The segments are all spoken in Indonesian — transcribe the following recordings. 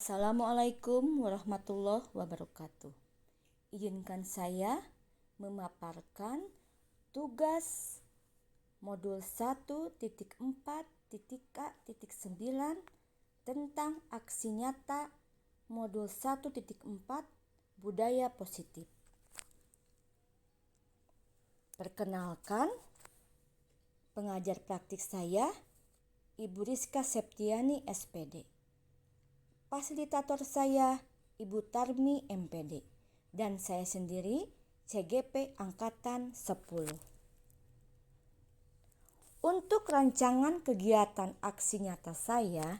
Assalamualaikum warahmatullahi wabarakatuh. Izinkan saya memaparkan tugas modul 1.4.A.9 tentang aksi nyata modul 1.4 budaya positif. Perkenalkan, pengajar praktik saya Ibu Rizka Septiani SPD. Fasilitator saya Ibu Tarmi MPD dan saya sendiri CGP Angkatan 10. Untuk rancangan kegiatan aksi nyata saya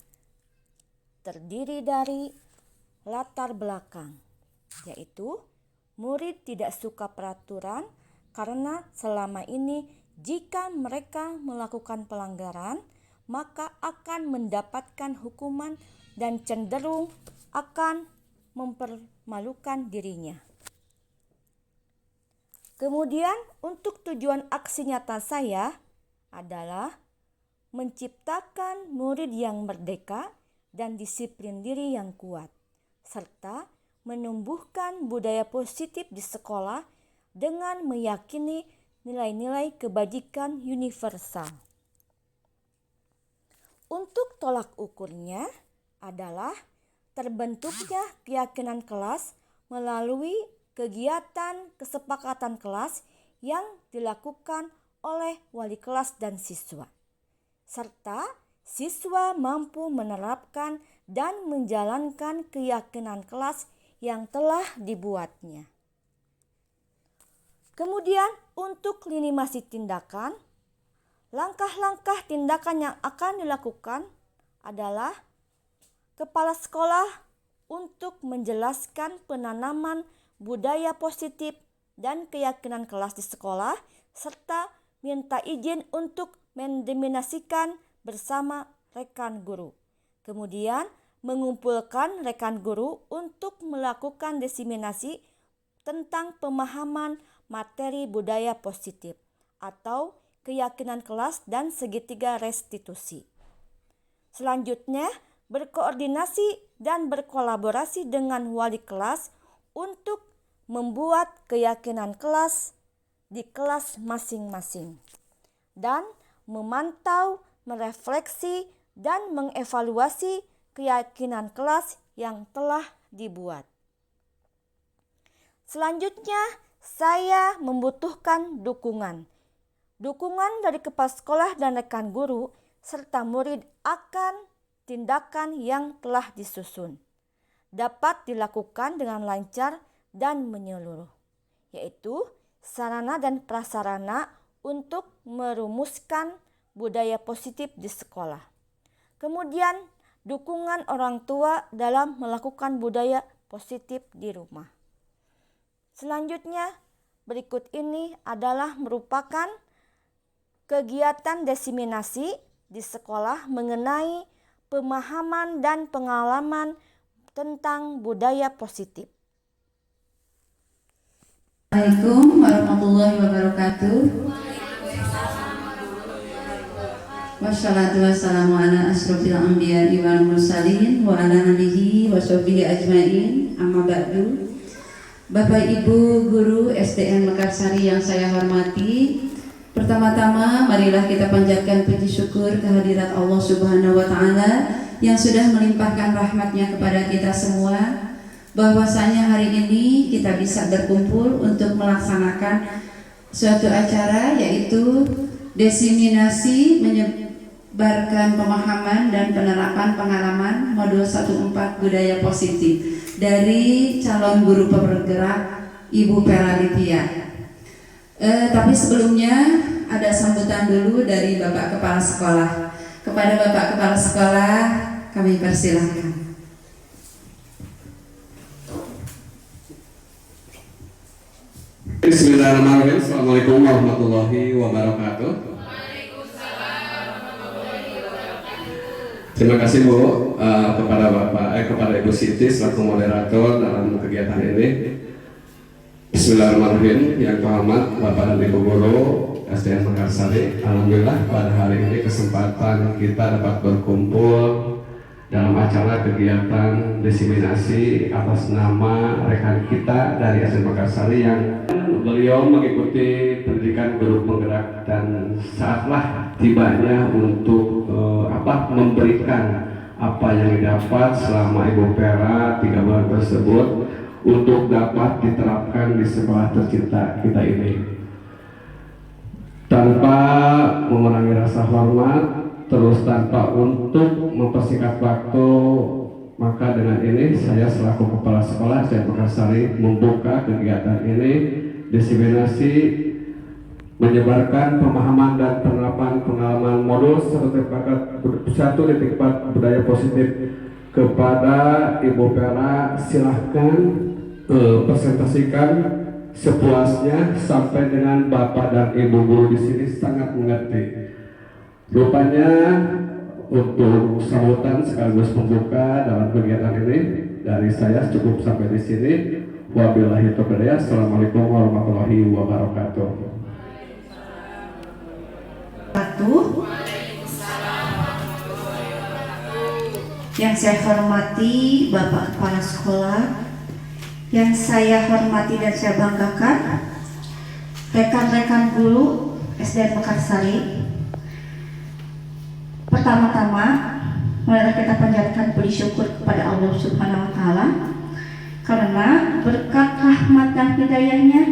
terdiri dari latar belakang, yaitu murid tidak suka peraturan karena selama ini jika mereka melakukan pelanggaran maka akan mendapatkan hukuman dan cenderung akan mempermalukan dirinya. Kemudian untuk tujuan aksi nyata saya adalah menciptakan murid yang merdeka dan disiplin diri yang kuat, serta menumbuhkan budaya positif di sekolah dengan meyakini nilai-nilai kebajikan universal. Untuk tolak ukurnya adalah terbentuknya keyakinan kelas melalui kegiatan kesepakatan kelas yang dilakukan oleh wali kelas dan siswa, serta siswa mampu menerapkan dan menjalankan keyakinan kelas yang telah dibuatnya. Kemudian untuk lini masa tindakan, langkah-langkah tindakan yang akan dilakukan adalah kepala sekolah untuk menjelaskan penanaman budaya positif dan keyakinan kelas di sekolah, serta minta izin untuk mendiseminasikan bersama rekan guru. Kemudian mengumpulkan rekan guru untuk melakukan diseminasi tentang pemahaman materi budaya positif atau keyakinan kelas dan segitiga restitusi. Selanjutnya, berkoordinasi dan berkolaborasi dengan wali kelas untuk membuat keyakinan kelas di kelas masing-masing dan memantau, merefleksi, dan mengevaluasi keyakinan kelas yang telah dibuat. Selanjutnya, saya membutuhkan dukungan dari kepala sekolah dan rekan guru serta murid akan tindakan yang telah disusun dapat dilakukan dengan lancar dan menyeluruh, yaitu sarana dan prasarana untuk merumuskan budaya positif di sekolah. Kemudian dukungan orang tua dalam melakukan budaya positif di rumah. Selanjutnya, berikut ini adalah merupakan kegiatan diseminasi di sekolah mengenai pemahaman dan pengalaman tentang budaya positif. Assalamualaikum warahmatullahi wabarakatuh. Wassalatu wassalamu ala asrofil anbiya'i wal mursalin wa ala alihi wa sahbihi ajmain. Amma ba'du. Bapak Ibu guru SDN Mekarsari yang saya hormati, pertama-tama marilah kita panjatkan puji syukur kehadirat Allah Subhanahu wa taala yang sudah melimpahkan rahmatnya kepada kita semua, bahwasanya hari ini kita bisa berkumpul untuk melaksanakan suatu acara, yaitu diseminasi menyebarkan pemahaman dan penerapan pengalaman modul 1.4 budaya positif dari calon guru penggerak Ibu Peralitia. Tapi sebelumnya ada sambutan dulu dari Bapak Kepala Sekolah. Kepada Bapak Kepala Sekolah kami persilahkan. Bismillahirrahmanirrahim. Assalamualaikum warahmatullahi wabarakatuh. Terima kasih Bu kepada Ibu Siti selaku moderator dalam kegiatan ini. Bismillahirrahmanirrahim. Yang terhormat Bapak dan Ibu Guru SDN Mekarsari, alhamdulillah pada hari ini kesempatan kita dapat berkumpul dalam acara kegiatan diseminasi atas nama rekan kita dari SD Makassari yang beliau mengikuti pendidikan guru penggerak dan saatlah tibanya untuk memberikan apa yang didapat selama Ibu Pera 3 bulan tersebut untuk dapat diterapkan di sekolah tercinta kita ini. Tanpa mengurangi rasa hormat, terus tanpa untuk mempersingkat waktu, maka dengan ini saya selaku kepala sekolah SD Makassari membuka kegiatan ini diseminasi menyebarkan pemahaman dan penerapan pengalaman modul 1.4 budaya positif kepada Ibu Pera. Silahkan presentasikan sepuasnya sampai dengan Bapak dan Ibu guru di sini sangat mengerti. Rupanya untuk sambutan sekaligus pembuka dalam kegiatan ini dari saya cukup sampai di sini. Wabillahi taufiq. Assalamualaikum warahmatullahi wabarakatuh. Yang saya hormati Bapak Kepala Sekolah, yang saya hormati dan saya banggakan rekan-rekan guru SD Makassari. Pertama-tama, marilah kita panjatkan puji syukur kepada Allah Subhanahu wa Ta'ala karena berkat rahmat dan hidayahnya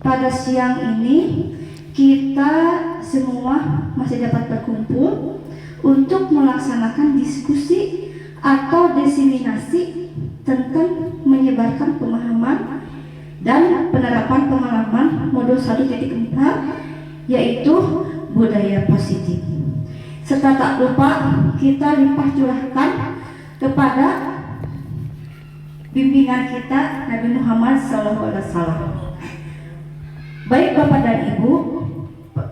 pada siang ini kita semua masih dapat berkumpul untuk melaksanakan diskusi atau diseminasi tentang menyebarkan pemahaman dan penerapan pengalaman modul 1.4 yaitu budaya positif. Serta tak lupa kita limpah curahkan kepada bimbingan kita Nabi Muhammad SAW. Baik Bapak dan Ibu,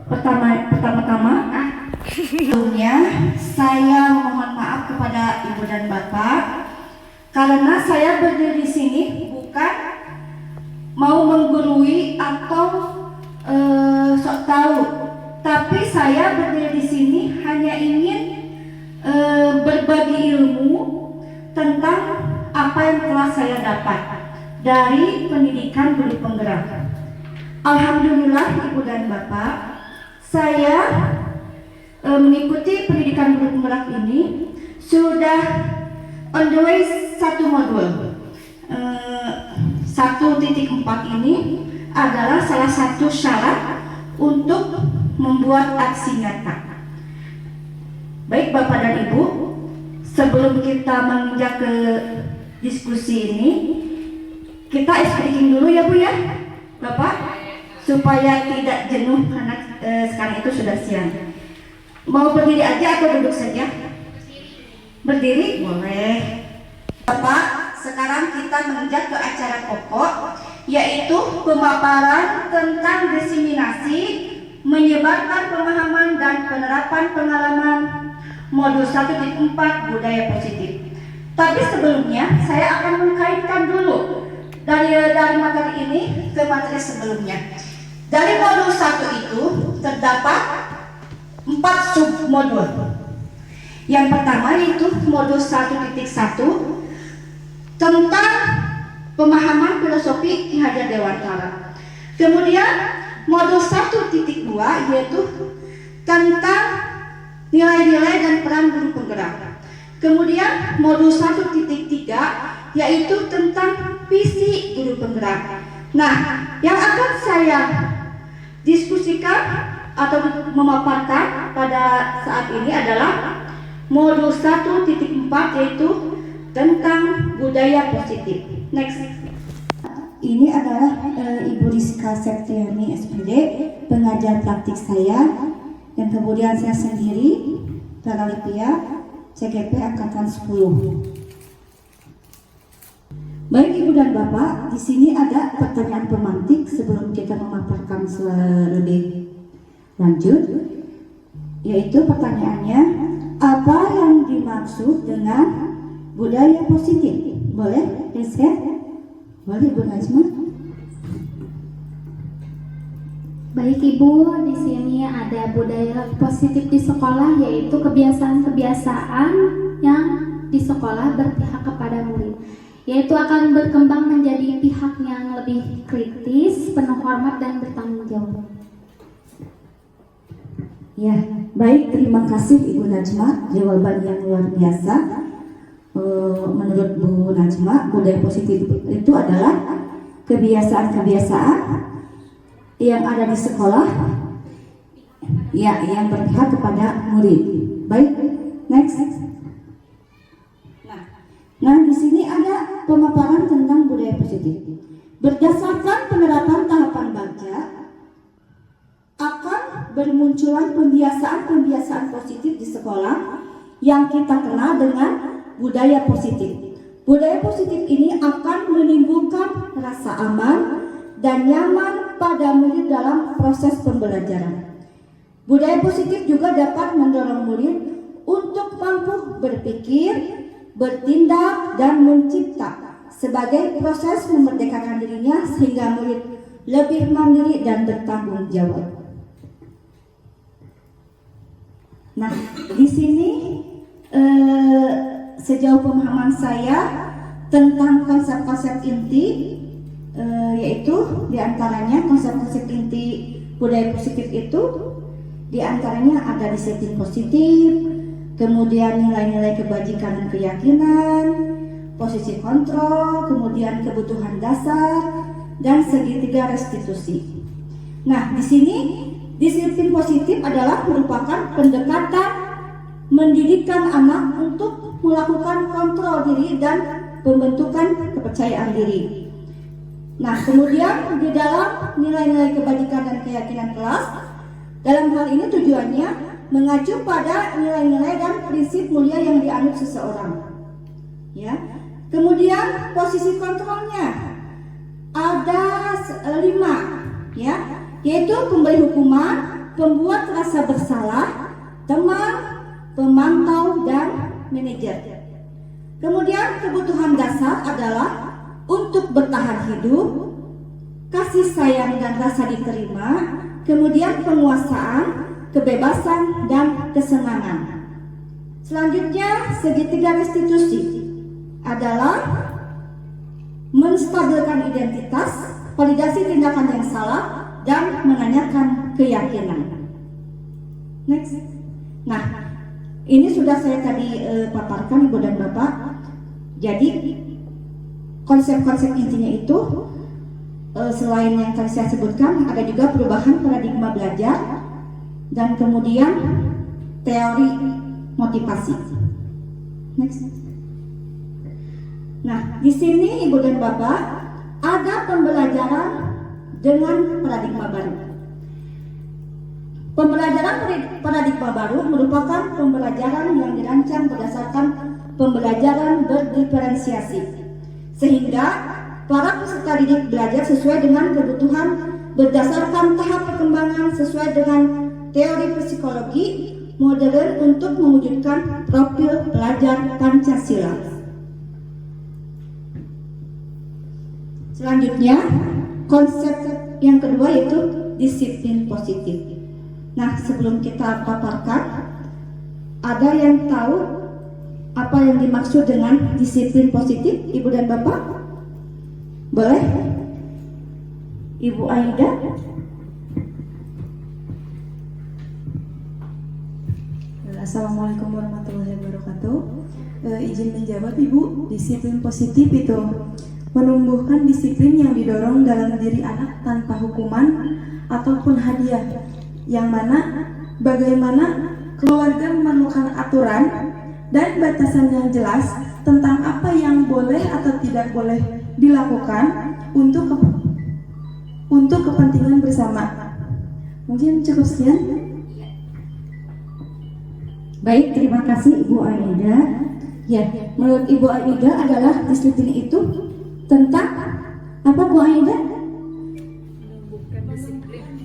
pertama-tama sebelumnya saya mohon maaf kepada Ibu dan Bapak karena saya berdiri di sini bukan mau menggurui atau sok tahu, tapi saya berdiri di sini hanya ingin berbagi ilmu tentang apa yang telah saya dapat dari pendidikan guru penggerak. Alhamdulillah Ibu dan Bapak, saya mengikuti pendidikan guru penggerak ini sudah on the way 1 modul. 1.4 ini adalah salah satu syarat untuk membuat aksi nyata. Baik Bapak dan Ibu, sebelum kita menginjak ke diskusi ini, kita ice breaking dulu ya Bu ya, Bapak, supaya tidak jenuh karena sekarang itu sudah siang. Mau berdiri aja atau duduk saja? Berdiri? Boleh. Bapak, sekarang kita menginjak ke acara pokok, yaitu pemaparan tentang diseminasi, menyebarkan pemahaman dan penerapan pengalaman modul 1.4 budaya positif. Tapi sebelumnya saya akan mengkaitkan dulu dari materi ini ke materi sebelumnya. Dari modul 1 itu terdapat 4 submodul. Yang pertama yaitu modul 1.1 tentang pemahaman filosofi Ki Hajar Dewantara. Kemudian modul 1.2 yaitu tentang nilai-nilai dan peran guru penggerak. Kemudian modul 1.3 yaitu tentang visi guru penggerak. Nah, yang akan saya diskusikan atau memaparkan pada saat ini adalah modul 1.4 yaitu tentang budaya positif. Next. Ini adalah Ibu Rizka Septiani SPD, pengajar praktik saya, dan kemudian saya sendiri, Rara Lipia, CGP Angkatan 10. Baik Ibu dan Bapak, di sini ada pertanyaan pemantik sebelum kita memaparkan lebih lanjut, yaitu pertanyaannya, apa yang dimaksud dengan budaya positif? Boleh, Rizka? Boleh, Bu Najma? Baik Ibu, di sini ada budaya positif di sekolah, yaitu kebiasaan-kebiasaan yang di sekolah berpihak kepada murid, yaitu akan berkembang menjadi pihak yang lebih kritis, penuh hormat dan bertanggung jawab. Ya, baik, terima kasih Ibu Najma, jawaban yang luar biasa. Menurut Bu Najma, budaya positif itu adalah kebiasaan-kebiasaan yang ada di sekolah ya, yang berpihak kepada murid. Baik, next. Nah, di sini ada pemaparan tentang budaya positif. Berdasarkan penerapan tahapan baca, akan bermunculan pembiasaan-pembiasaan positif di sekolah yang kita kenal dengan budaya positif. Budaya positif ini akan menimbulkan rasa aman dan nyaman pada murid dalam proses pembelajaran. Budaya positif juga dapat mendorong murid untuk mampu berpikir, bertindak, dan mencipta sebagai proses memerdekakan dirinya sehingga murid lebih mandiri dan bertanggung jawab. Nah, di sini sejauh pemahaman saya tentang konsep-konsep inti, yaitu diantaranya konsep-konsep inti budaya positif itu diantaranya ada disiplin positif, kemudian nilai-nilai kebajikan dan keyakinan, posisi kontrol, kemudian kebutuhan dasar, dan segitiga restitusi. Nah, di sini disiplin positif adalah merupakan pendekatan mendidikan anak untuk melakukan kontrol diri dan pembentukan kepercayaan diri. Nah, kemudian di dalam nilai-nilai kebajikan dan keyakinan kelas, dalam hal ini tujuannya mengacu pada nilai-nilai dan prinsip mulia yang dianut seseorang. Ya. Kemudian posisi kontrolnya ada 5, ya, yaitu pemberi hukuman, pembuat rasa bersalah, teman, pemantau, dan manajer. Kemudian kebutuhan dasar adalah untuk bertahan hidup, kasih sayang dan rasa diterima, kemudian penguasaan, kebebasan, dan kesenangan. Selanjutnya, segitiga restitusi adalah menstabilkan identitas, validasi tindakan yang salah, dan menanyakan keyakinan. Next. Nah, ini sudah saya tadi paparkan Ibu dan Bapak. Jadi konsep-konsep intinya itu selain yang tadi saya sebutkan, ada juga perubahan paradigma belajar dan kemudian teori motivasi. Next. Nah, di sini Ibu dan Bapak ada pembelajaran dengan paradigma baru. Pembelajaran paradigma baru merupakan pembelajaran yang dirancang berdasarkan pembelajaran berdiferensiasi, sehingga para peserta didik belajar sesuai dengan kebutuhan berdasarkan tahap perkembangan sesuai dengan teori psikologi modern untuk mewujudkan profil pelajar Pancasila. Selanjutnya, konsep yang kedua yaitu disiplin positif. Nah, sebelum kita paparkan, ada yang tahu apa yang dimaksud dengan disiplin positif, Ibu dan Bapak? Boleh? Ibu Aida? Assalamualaikum warahmatullahi wabarakatuh. Izin menjawab Ibu, disiplin positif itu menumbuhkan disiplin yang didorong dalam diri anak tanpa hukuman ataupun hadiah, yang mana bagaimana keluarga memerlukan aturan dan batasan yang jelas tentang apa yang boleh atau tidak boleh dilakukan untuk kepentingan bersama. Mungkin cukup sekian. Baik, terima kasih Ibu Aida. Ya, menurut Ibu Aida adalah disiplin itu tentang apa, Bu Aida?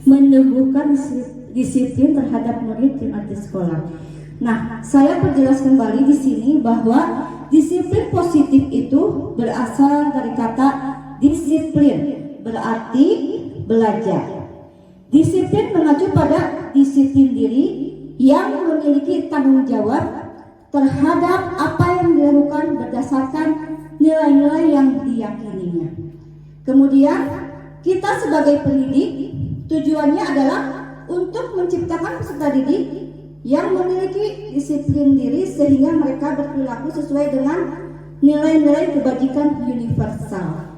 Menumbuhkan disiplin terhadap murid yang ada di sekolah. Nah, saya perjelas kembali di sini bahwa disiplin positif itu berasal dari kata disiplin, berarti belajar. Disiplin mengacu pada disiplin diri yang memiliki tanggung jawab terhadap apa yang dilakukan berdasarkan nilai-nilai yang diyakininya. Kemudian kita sebagai pendidik tujuannya adalah untuk menciptakan peserta didik yang memiliki disiplin diri sehingga mereka berperilaku sesuai dengan nilai-nilai kebajikan universal.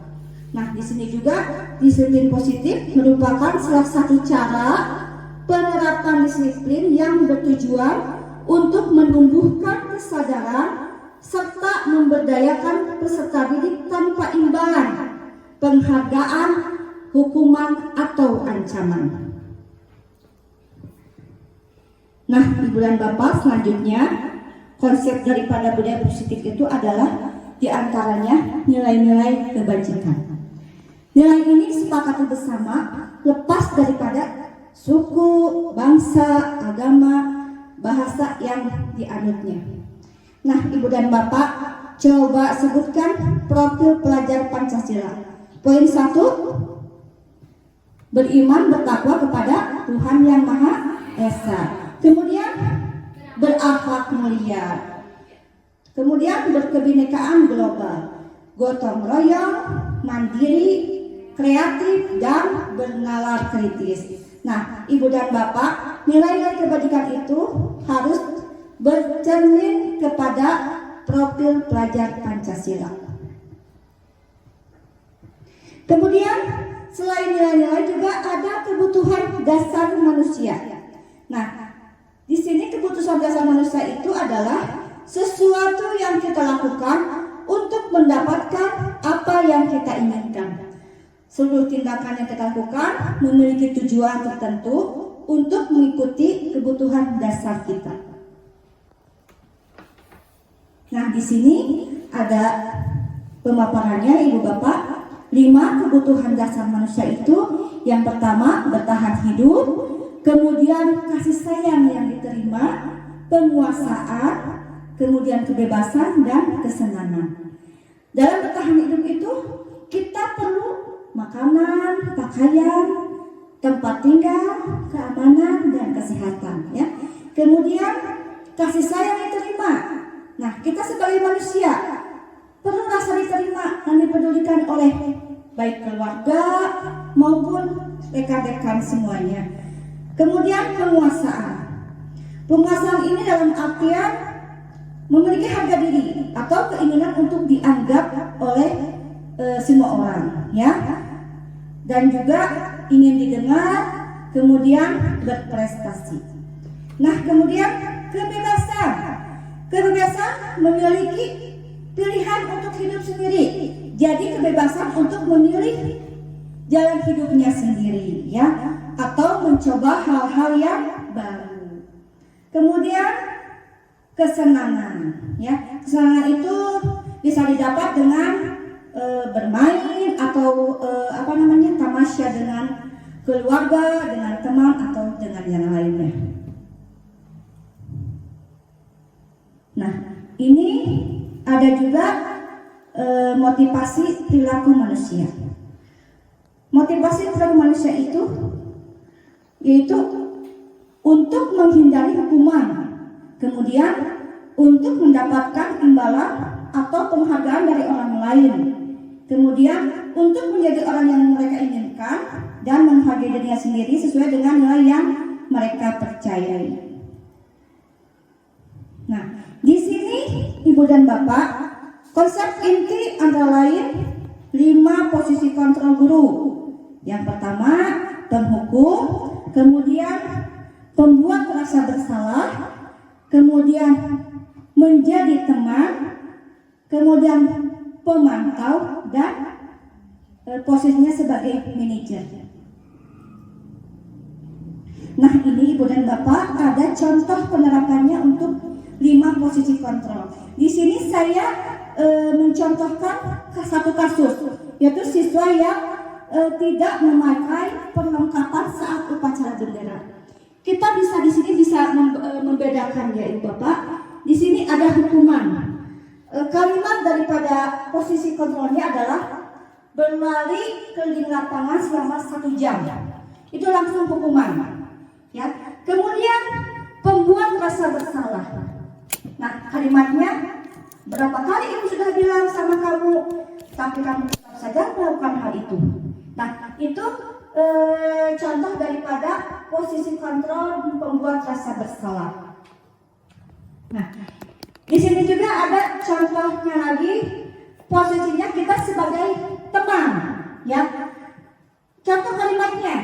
Nah, di sini juga disiplin positif merupakan salah satu cara penerapan disiplin yang bertujuan untuk menumbuhkan kesadaran serta memberdayakan peserta didik tanpa imbalan, penghargaan, hukuman, atau ancaman. Nah, Ibu dan Bapak, selanjutnya konsep daripada budaya positif itu adalah diantaranya nilai-nilai kebajikan. Nilai ini sepakati bersama lepas daripada suku, bangsa, agama, bahasa yang dianutnya. Nah, Ibu dan Bapak, coba sebutkan profil pelajar Pancasila. Poin 1, beriman bertakwa kepada Tuhan Yang Maha Esa. Kemudian berakhlak mulia. Kemudian berkebinekaan global, gotong royong, mandiri, kreatif, dan bernalar kritis. Nah, Ibu dan Bapak, nilai-nilai kebajikan itu harus bercermin kepada profil pelajar Pancasila. Kemudian selain nilai-nilai juga ada kebutuhan dasar manusia. Nah, di sini kebutuhan dasar manusia itu adalah sesuatu yang kita lakukan untuk mendapatkan apa yang kita inginkan. Seluruh tindakan yang kita lakukan memiliki tujuan tertentu untuk mengikuti kebutuhan dasar kita. Nah, di sini ada pemaparannya, Ibu Bapak. 5 kebutuhan dasar manusia itu, yang pertama bertahan hidup, kemudian kasih sayang yang diterima, penguasaan, kemudian kebebasan dan kesenangan. Dalam bertahan hidup itu kita perlu makanan, pakaian, tempat tinggal, keamanan, dan kesehatan, ya. Kemudian kasih sayang diterima. Nah, kita sebagai manusia perlu rasa diterima dan dipedulikan oleh baik keluarga maupun rekan-rekan semuanya. Kemudian penguasaan. Penguasaan ini dalam artian memiliki harga diri atau keinginan untuk dianggap oleh semua orang, ya. Dan juga ingin didengar, kemudian berprestasi. Nah, kemudian kebebasan. Kebebasan memiliki pilihan untuk hidup sendiri. Jadi kebebasan untuk memilih jalan hidupnya sendiri, ya, atau mencoba hal-hal yang baru. Kemudian kesenangan, ya. Kesenangan itu bisa didapat dengan bermain atau tamasya dengan keluarga, dengan teman, atau dengan yang lainnya. Nah, ini ada juga motivasi perilaku manusia. Motivasi perilaku manusia itu yaitu untuk menghindari hukuman, kemudian untuk mendapatkan imbalan atau penghargaan dari orang lain, kemudian untuk menjadi orang yang mereka inginkan dan menghargai dirinya sendiri sesuai dengan nilai yang mereka percayai. Nah, di sini Ibu dan Bapak, konsep inti antara lain 5 posisi kontrol guru. Yang pertama, penghukum, kemudian pembuat merasa bersalah, kemudian menjadi teman, kemudian pemantau, dan posisinya sebagai manajer. Nah, ini Ibu dan Bapak ada contoh penerapannya untuk 5 posisi kontrol. Di sini saya mencontohkan satu kasus, yaitu siswa yang tidak memakai perlengkapan saat upacara bendera. Kita bisa di sini bisa membedakan, ya Ibu Bapak. Di sini ada hukuman. Kalimat daripada posisi kontrolnya adalah berlari keliling lapangan selama 1 jam. Itu langsung hukuman. Ya. Kemudian pembuat rasa bersalah. Nah, kalimatnya berapa kali ibu sudah bilang sama kamu, tapi kamu tetap saja melakukan hal itu. Nah, itu contoh daripada posisi kontrol pembuat rasa bersalah. Nah, di sini juga ada contohnya lagi, posisinya kita sebagai teman, ya. Contoh kalimatnya,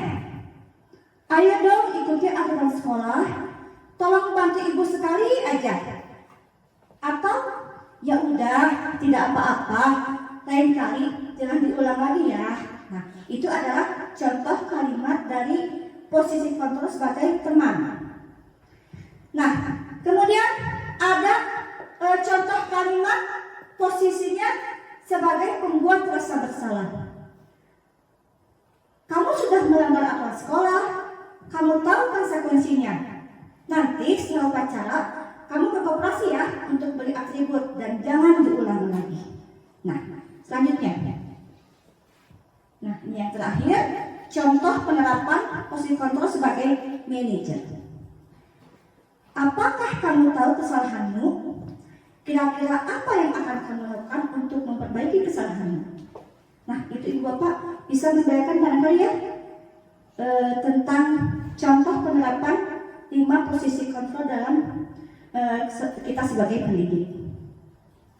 ayo dong ikuti aturan sekolah, tolong bantu ibu sekali aja. Atau ya udah, tidak apa-apa, lain kali jangan diulang lagi ya. Nah, itu adalah contoh kalimat dari posisi kontrol sebagai teman. Nah, kemudian ada contoh kalimat posisinya sebagai pembuat rasa bersalah. Kamu sudah melanggar aturan sekolah, kamu tahu konsekuensinya. Nanti setelah upacara, kamu ke koperasi ya untuk beli atribut dan jangan diulangi lagi. Nah, selanjutnya. Nah, ini yang terakhir, contoh penerapan posisi kontrol sebagai manajer. Apakah kamu tahu kesalahanmu? Kira-kira apa yang akan kamu lakukan untuk memperbaiki kesalahanmu? Nah, itu ibu bapak bisa membayangkan barangkali ya tentang contoh penerapan 5 posisi kontrol dalam kita sebagai pendidik.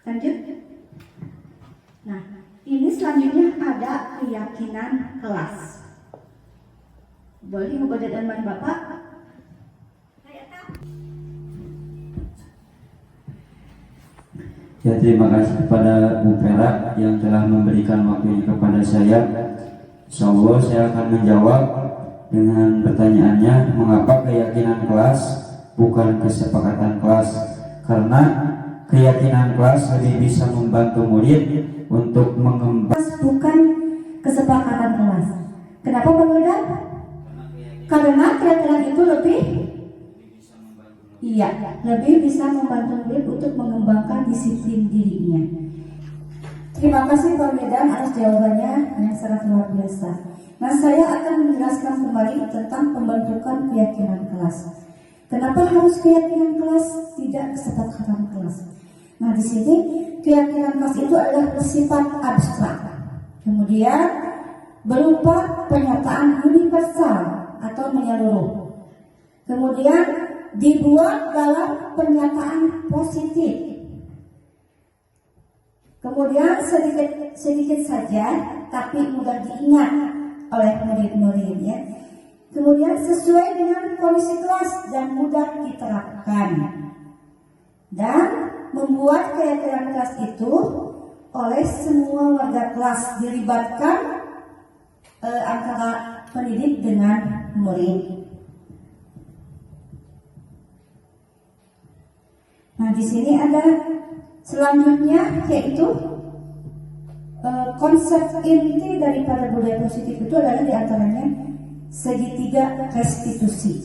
Lanjut. Nah, ini selanjutnya ada keyakinan kelas. Boleh ibu dan bapak? Ya, terima kasih kepada Bu Perak yang telah memberikan waktunya kepada saya. Insyaallah saya akan menjawab dengan pertanyaannya, mengapa keyakinan kelas bukan kesepakatan kelas? Karena keyakinan kelas lebih bisa membantu murid untuk mengembangkan, bukan kesepakatan kelas. Kenapa Bang Yudan? Karena keyakinan itu lebih bisa membantu murid untuk mengembangkan disiplin dirinya. Terima kasih Bang Yudan atas jawabannya yang sangat luar biasa. Nah, saya akan menjelaskan kembali tentang pembentukan keyakinan kelas. Kenapa harus keyakinan kelas, tidak kesepakatan kelas? Nah, di sini keyakinan kelas itu adalah bersifat abstrak. Kemudian berupa pernyataan universal atau menyeluruh. Kemudian dibuat dalam pernyataan positif. Kemudian sedikit saja tapi mudah diingat oleh murid-murid ya. Kemudian sesuai dengan kondisi kelas dan mudah diterapkan. Dan membuat keyakinan kelas itu oleh semua warga kelas, dilibatkan antara pendidik dengan murid. Nah, di sini ada selanjutnya yaitu konsep inti daripada budaya positif itu adalah diantaranya segitiga restitusi.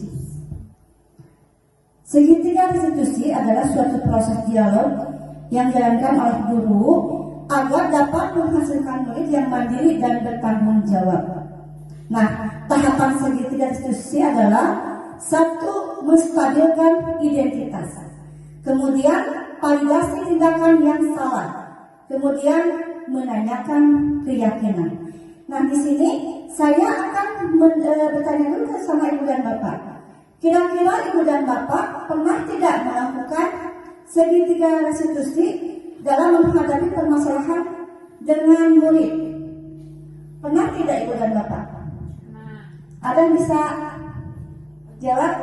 Segitiga restitusi adalah suatu proses dialog yang dijalankan oleh guru agar dapat menghasilkan murid yang mandiri dan bertanggung jawab. Nah, tahapan segitiga restitusi adalah 1. Menstabilkan identitas. Kemudian validasi tindakan yang salah. Kemudian menanyakan keyakinan. Nah, di sini saya akan bertanya dulu sama ibu dan bapak. Kira-kira ibu dan bapak pernah tidak melakukan segitiga restitusi dalam menghadapi permasalahan dengan murid? Pernah tidak ibu dan bapak? Ada yang bisa jawab?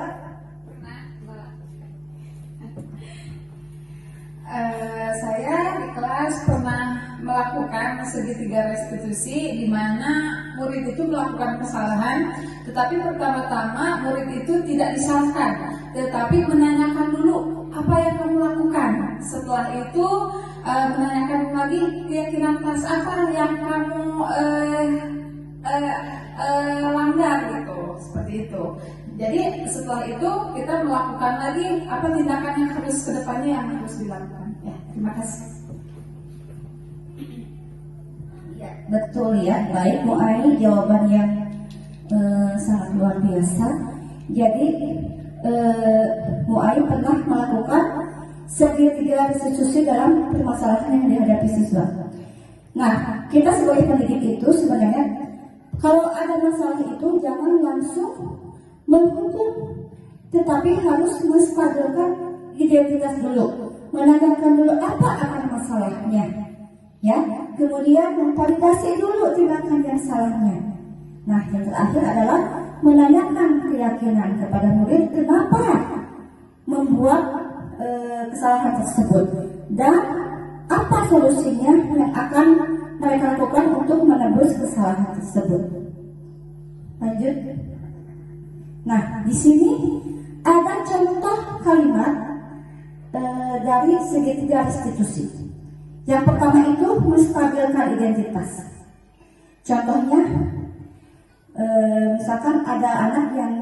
Saya di kelas pernah melakukan segitiga restitusi di mana murid itu melakukan kesalahan, tetapi pertama-tama murid itu tidak disalahkan, tetapi menanyakan dulu apa yang kamu lakukan. Setelah itu menanyakan lagi keyakinan kelas apa yang kamu langgar gitu, seperti itu. Jadi setelah itu kita melakukan lagi apa tindakan yang harus kedepannya yang harus dilakukan. Ya, terima kasih. Ya, betul ya, baik Bu Ai, jawaban yang sangat luar biasa. Jadi Bu Ai pernah melakukan segitiga restitusi dalam permasalahan yang dihadapi siswa. Nah, kita sebagai pendidik itu sebenarnya kalau ada masalah itu jangan langsung menghukum, tetapi harus menstabilkan identitas dulu, menanyakan dulu apa akar masalahnya, ya. Kemudian memvalidasi dulu tindakan yang salahnya. Nah, yang terakhir adalah menanyakan keyakinan kepada murid kenapa membuat kesalahan tersebut dan apa solusinya yang akan mereka lakukan untuk menebus kesalahan tersebut. Lanjut. Nah, di sini ada contoh kalimat dari segitiga restitusi. Yang pertama itu menstabilkan identitas. Contohnya, misalkan ada anak yang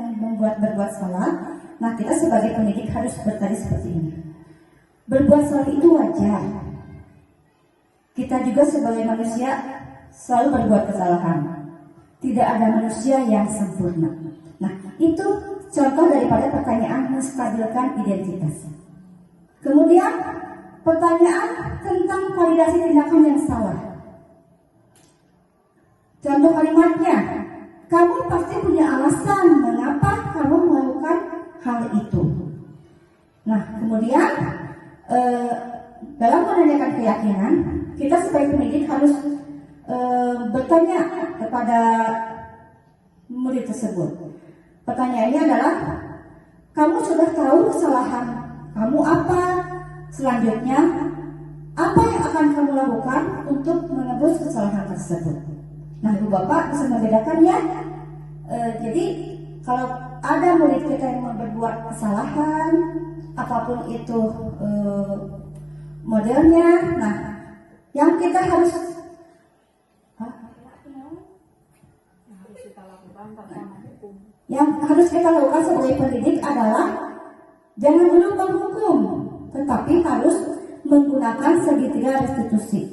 berbuat salah. Nah, kita sebagai pendidik harus bertanya seperti ini. Berbuat salah itu wajar. Kita juga sebagai manusia selalu berbuat kesalahan. Tidak ada manusia yang sempurna. Nah, itu contoh daripada pertanyaan menstabilkan identitas. Kemudian, pertanyaan tentang validasi tindakan yang salah. Contoh kalimatnya, kamu pasti punya alasan mengapa kamu melakukan hal itu. Nah, kemudian dalam menanyakan keyakinan, kita sebagai pendidik harus bertanya kepada murid tersebut. Pertanyaannya adalah, kamu sudah tahu kesalahan kamu apa? Selanjutnya, apa yang akan kamu lakukan untuk menebus kesalahan tersebut? Nah, Ibu Bapak bisa membedakan ya. Jadi, kalau ada murid kita yang berbuat kesalahan, apapun itu modelnya, nah, yang kita harus kita lakukan sebagai pendidik adalah jangan dulu menghukum, tetapi harus menggunakan segitiga restitusi,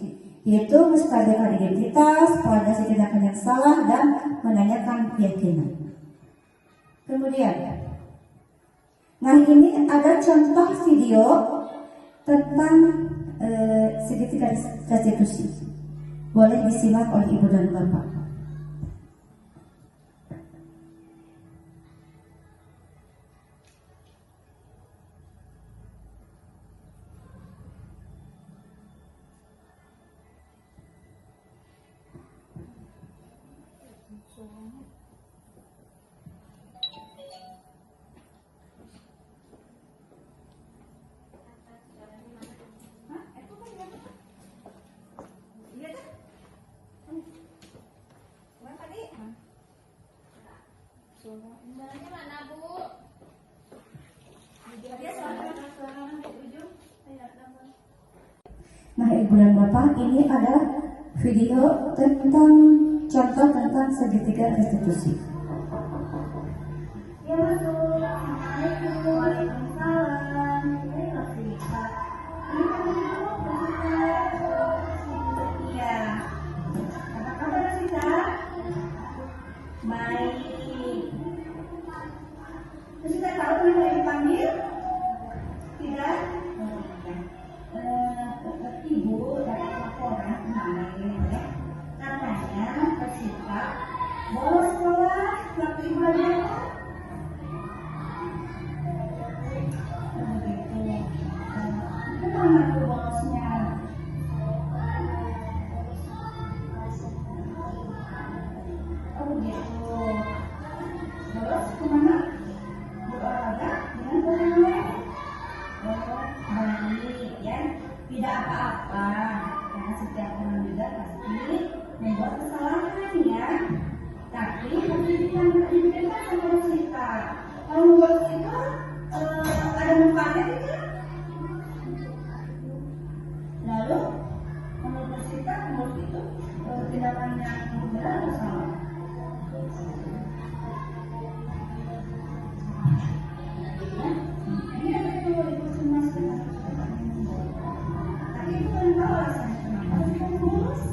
yaitu menstabilkan identitas, validasi tindakan yang salah, dan menanyakan keyakinan. Kemudian, nah ini ada contoh video tentang segitiga restitusi. Boleh disimak oleh Ibu dan Bapak. Nah, Ibu dan Bapak, ini ada video tentang contoh tentang segitiga restitusi. Ya, betul. Assalamualaikum. Waalaikumsalam. Iya. Apa kabar Sita? Baik. Terus kita tahu kenapa dipanggil? Tidak? Ibu dari laporan kemarin ya, katanya Persita bolos sekolah waktu ibu ada begitu. Kemana tuh bolosnya? Oh begitu. Bolos kemana? Berolahraga dengan teman lain. Oh baik ya. Tidak apa-apa, karena setiap orang juga pasti membuat kesalahan ya. Tapi harus dibedakan sama kita. Kalau membuat itu ada mukanya tidak? Lalu menurut kita menurut itu tindakan yang benar atau salah? Ini ada itu semua sebenarnya. Itu kan tahu alasannya kenapa kita bolos.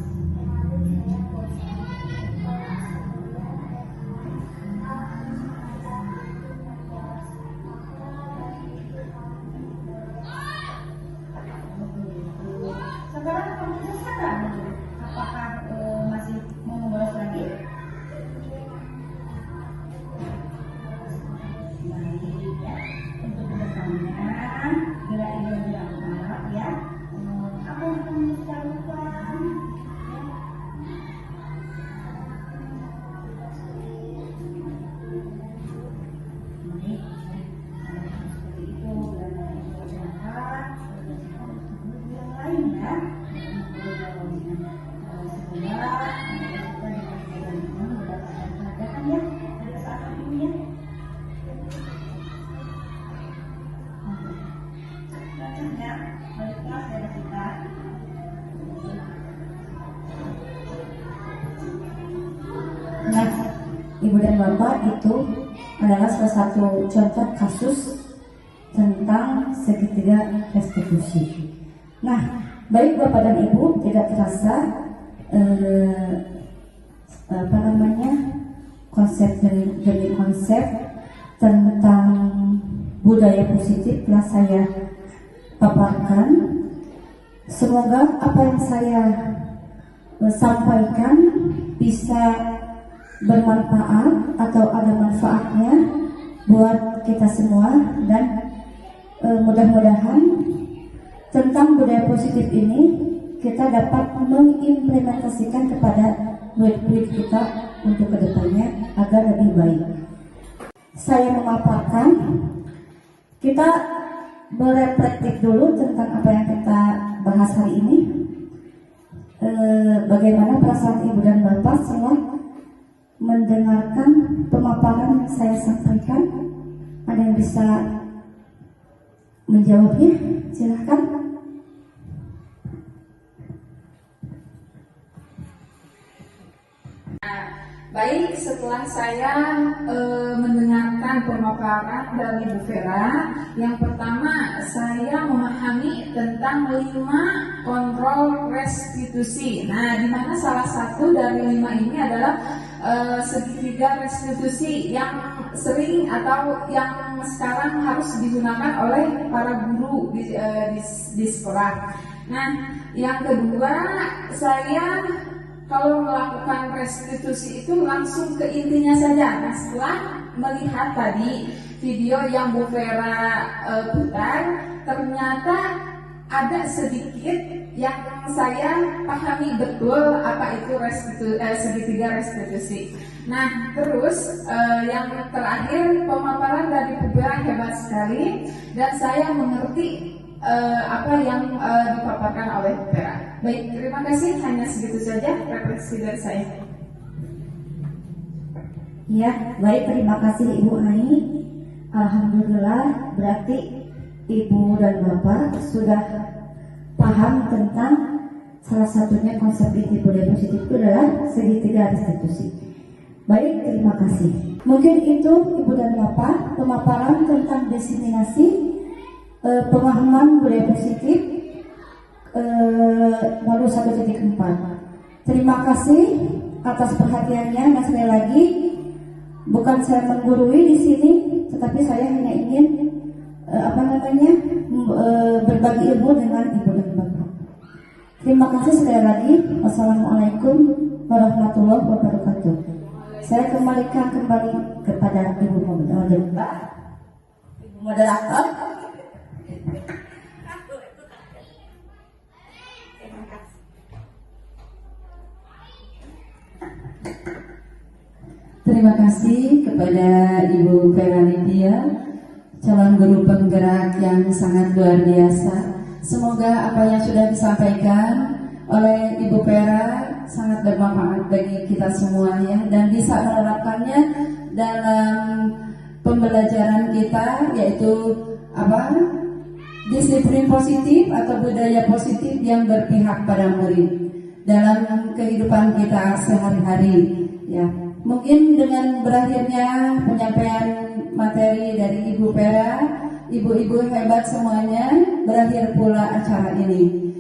Nah, Ibu dan Bapak, itu adalah salah satu contoh kasus tentang segitiga restitusi. Nah, baik Bapak dan Ibu, tidak terasa konsep demi konsep tentang budaya positif telah saya paparkan. Semoga apa yang saya sampaikan bisa bermanfaat atau ada manfaatnya buat kita semua, dan mudah-mudahan tentang budaya positif ini kita dapat mengimplementasikan kepada murid-murid kita untuk kedepannya agar lebih baik. Saya memaparkan, kita bereflektif dulu tentang apa yang kita bahas hari ini. Bagaimana perasaan Ibu dan Bapak setelah mendengarkan pemaparan yang saya sampaikan? Ada yang bisa menjawabnya? Silahkan. Baik, setelah saya mendengarkan pemaparan dari Bu Vera, yang pertama saya memahami tentang 5 kontrol restitusi. Nah, di mana salah satu dari 5 ini adalah segitiga restitusi yang sering atau yang sekarang harus digunakan oleh para guru di sekolah. Nah, yang kedua, saya kalau melakukan restitusi itu langsung ke intinya saja. Nah, setelah melihat tadi video yang Bu Vera putar, ternyata ada sedikit yang saya pahami betul apa itu segitiga restitusi. Nah, terus yang terakhir, pemaparan dari Bu Vera hebat sekali, dan saya mengerti apa yang dipaparkan oleh Bu Vera. Baik, terima kasih. Hanya segitu saja refleksi dari saya. Ya, baik, terima kasih Ibu Ai. Alhamdulillah, berarti Ibu dan Bapak sudah paham tentang salah satunya konsep inti budaya positif itu adalah segitiga restitusi. Baik, terima kasih. Mungkin itu Ibu dan Bapak pemaparan tentang diseminasi pemahaman budaya positif modul 1.4. Terima kasih atas perhatiannya, dan sekali lagi bukan saya menggurui di sini, tetapi saya hanya ingin berbagi ilmu dengan Ibu dan Bapak. Terima kasih sekali lagi. Wassalamualaikum warahmatullahi wabarakatuh. Saya kembalikan kepada Ibu moderator. Terima kasih kepada Ibu Vera Lydia, calon guru penggerak yang sangat luar biasa. Semoga apa yang sudah disampaikan oleh Ibu Vera sangat bermanfaat bagi kita semuanya dan bisa menerapkannya dalam pembelajaran kita, yaitu disiplin positif atau budaya positif yang berpihak pada murid dalam kehidupan kita sehari-hari. Ya, mungkin dengan berakhirnya penyampaian materi dari Ibu Vera, ibu-ibu hebat semuanya, berakhir pula acara ini.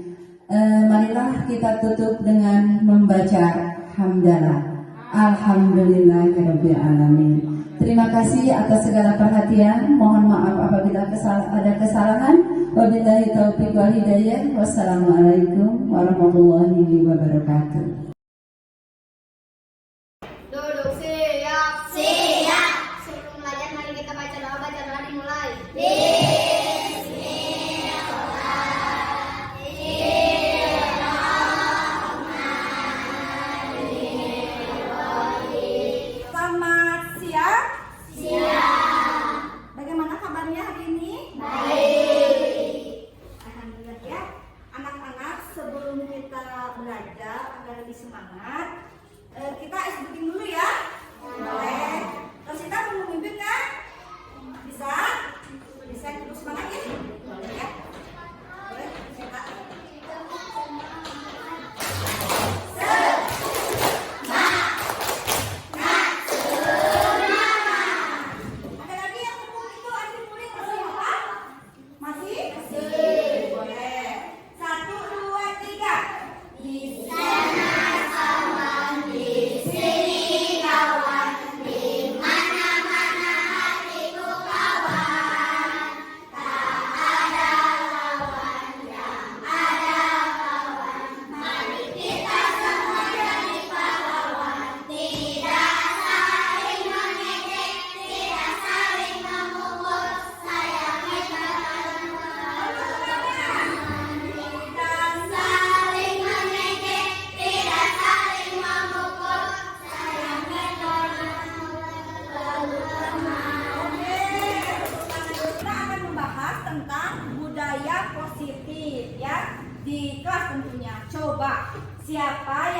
Marilah kita tutup dengan membaca hamdalah. Alhamdulillahirabbil alamin. Terima kasih atas segala perhatian. Mohon maaf apabila ada kesalahan. Wabillahi taufiq wal hidayah. Wassalamualaikum warahmatullahi wabarakatuh. Duduk siap. Siap. Sebelum belajar mari kita baca doa dimulai. Selamat siang. Siang. Bagaimana kabarnya hari ini? Baik. Alhamdulillah ya. Anak-anak, sebelum kita belajar agar lebih semangat, kita SBT dulu ya. Boleh. Terus kita mau memimpin kan? Bisa? Bisa terus semangat ya? Boleh ya? Boleh kita. Semangat.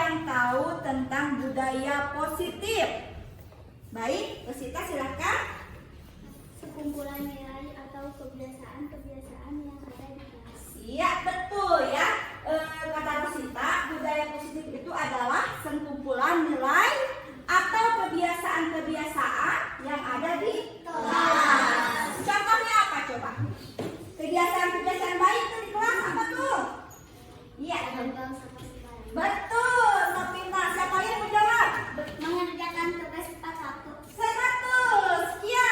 yang tahu tentang budaya positif? Baik, Rosita silahkan. Sekumpulan nilai atau kebiasaan-kebiasaan yang ada di kelas. Iya, betul ya. Kata Rosita, budaya positif itu adalah sekumpulan nilai atau kebiasaan-kebiasaan yang ada di kelas. Contohnya apa coba? Kebiasaan-kebiasaan baik di kelas apa tuh? Iya, Membuang sampah sembarangan. betul. Novina, siapa yang menjawab? Mengerjakan tugas tepat waktu. 100. Iya,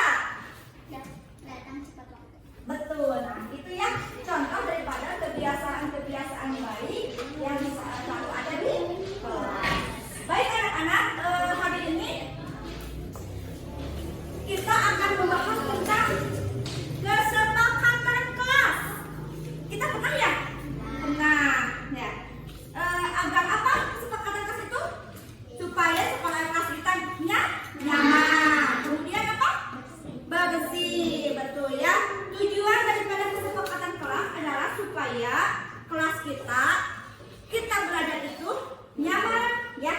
Datang cepat waktu. betul. Nah, itu ya contoh daripada kebiasaan-kebiasaan baik yang bisa selalu ada di kelas. Baik anak-anak, hari ini kita akan membahas tentang kesepakatan kelas. Kita pernah ya? Pernah ya. Agar apa kesepakatan kelas itu? Supaya sekolah kelas kita nyaman. Kemudian apa? Bersih, betul ya. Tujuan daripada kesepakatan kelas adalah supaya kelas kita belajar itu nyaman ya,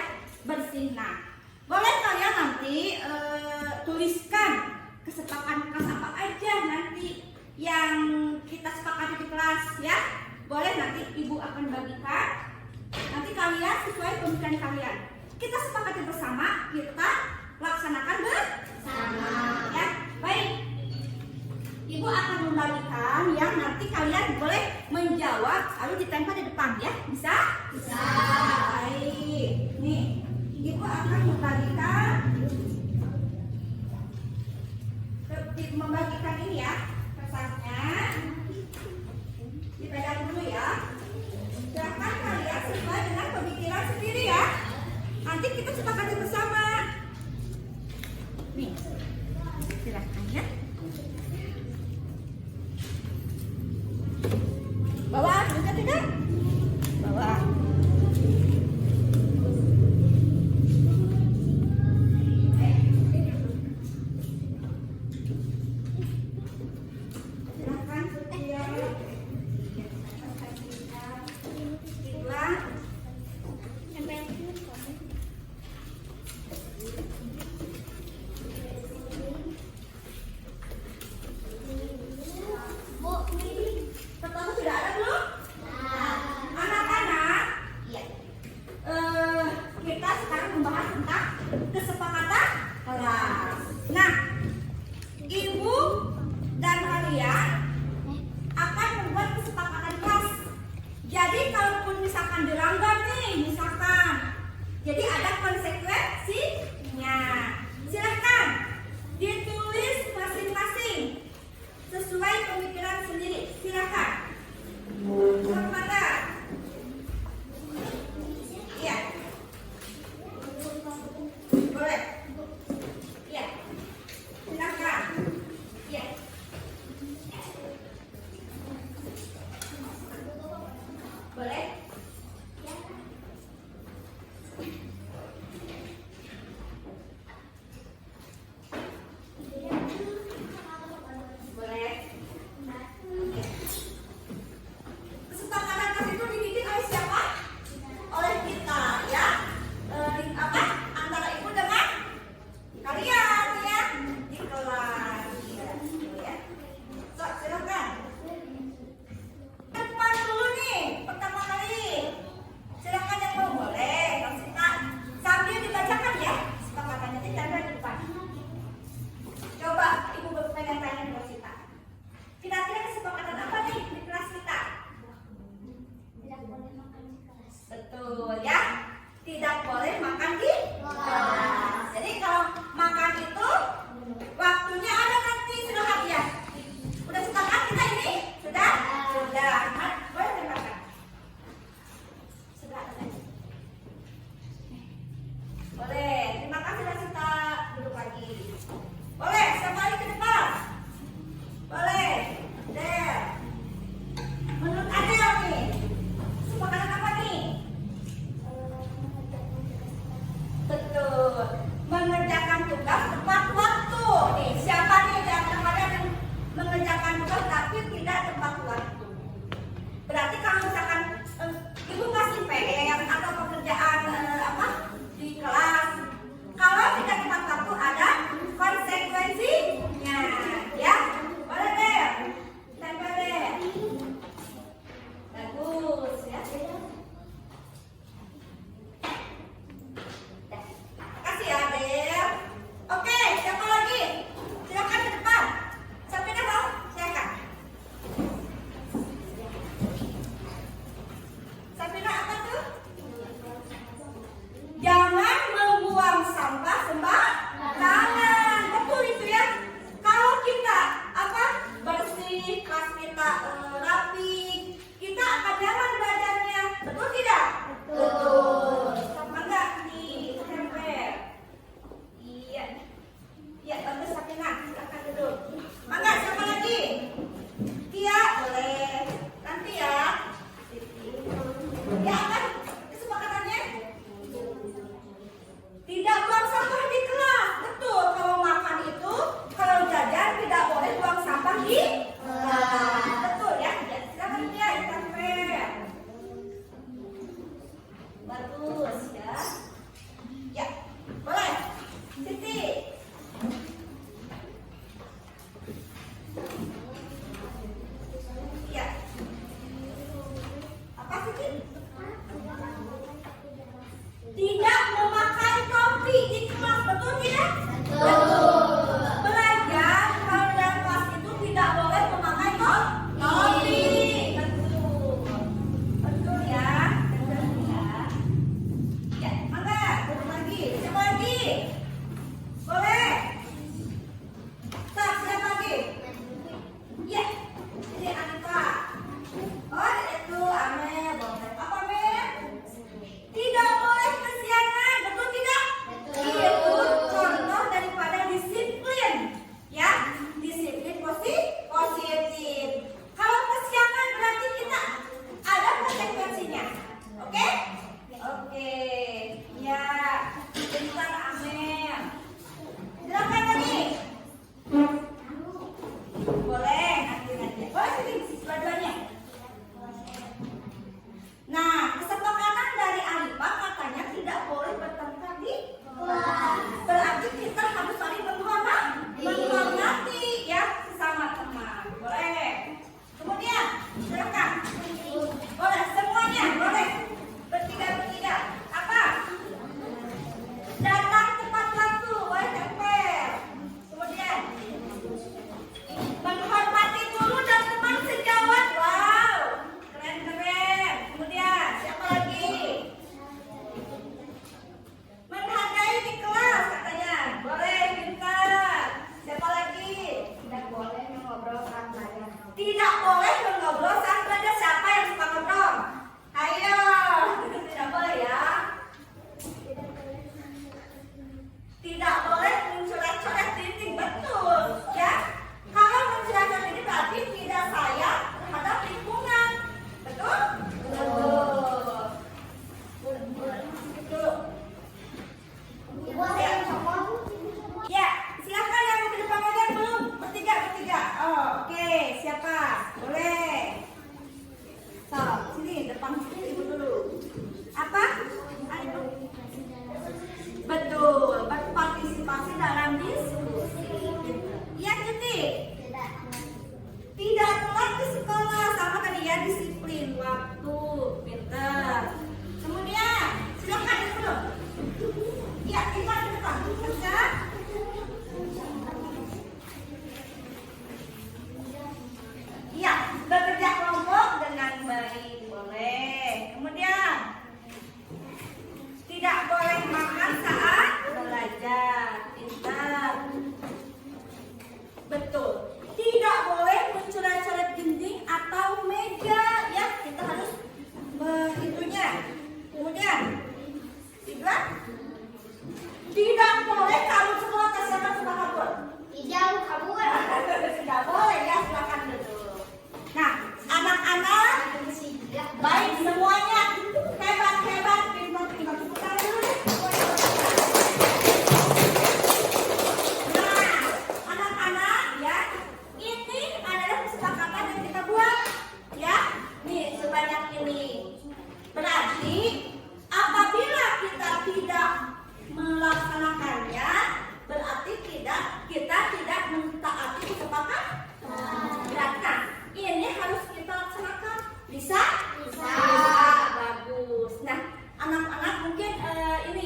bersih. Nah, boleh kalian nanti tuliskan kesepakatan kelas apa aja nanti yang kita sepakati di kelas ya. Boleh, nanti ibu akan bagikan. Nanti kalian sesuai pemikiran kalian. Kita sepakati bersama, kita laksanakan bersama ya. Baik. Ibu akan membagikan yang nanti kalian boleh menjawab lalu ditempel di depan ya. Bisa? Bisa. Baik. Nih, ibu akan membagikan ini ya kertasnya. Dipegang dulu ya. Silahkan kalian sesuai dengan pemikiran sendiri ya. Nanti kita sepakati bersama. Nih, silahkan ya. Bawa, bisa tidak? Bawa. Silahkan setia. Itulah. Bu, ketemu sudah ada belum? Anak-anak, ya. Kita sekarang membahas tentang kesepakatan kelas. Nah, ibu dan kalian akan membuat kesepakatan kelas. Jadi kalaupun misalkan dilanggar nih, misalkan, jadi ada konsekuensinya. Silahkan ditulis masing-masing sesuai pemikiran sendiri. Silahkan. Kesempatan. Iya. Boleh. Iya. Silahkan. Iya. Boleh.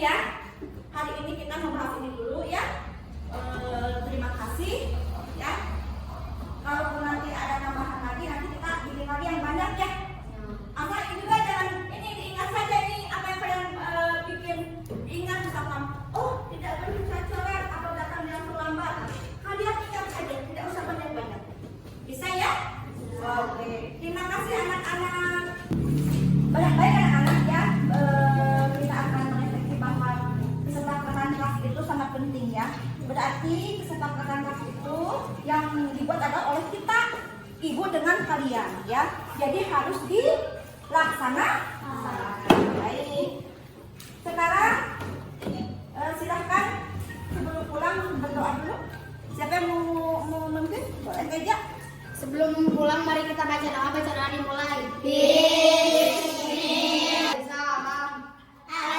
ya. Hari ini kita membahas ini dulu ya. Terima kasih ya. Kalau nanti ada tambahan lagi, nanti kita bikin lagi yang banyak ya. Asal ini juga jangan ini diingat saja ini apa yang kalian bikin. Ingat misalkan, oh tidak perlu coret atau datang yang terlambat. Kalian ingat saja, tidak usah banyak-banyak. Bisa ya? Oke. Terima kasih anak-anak. Baik anak-anak ya. Kita akan merefleksi bahwa kesepakatan kelas itu sangat penting ya. Berarti kesepakatan kelas itu yang dibuat adalah oleh kita, ibu dengan kalian ya. Jadi harus dilaksanakan. Baik. Sekarang silahkan sebelum pulang berdoa dulu. Siapa yang mau memimpin? Boleh aja. Sebelum pulang mari kita baca doa dimulai.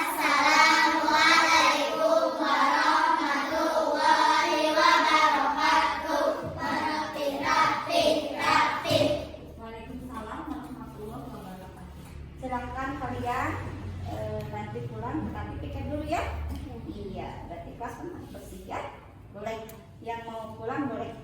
Assalamualaikum warahmatullahi wabarakatuh. Waalaikumsalam warahmatullahi wabarakatuh. Silahkan kalian nanti pulang tapi pikir dulu ya. Iya, berarti kelas kan bersih ya. Boleh yang mau pulang boleh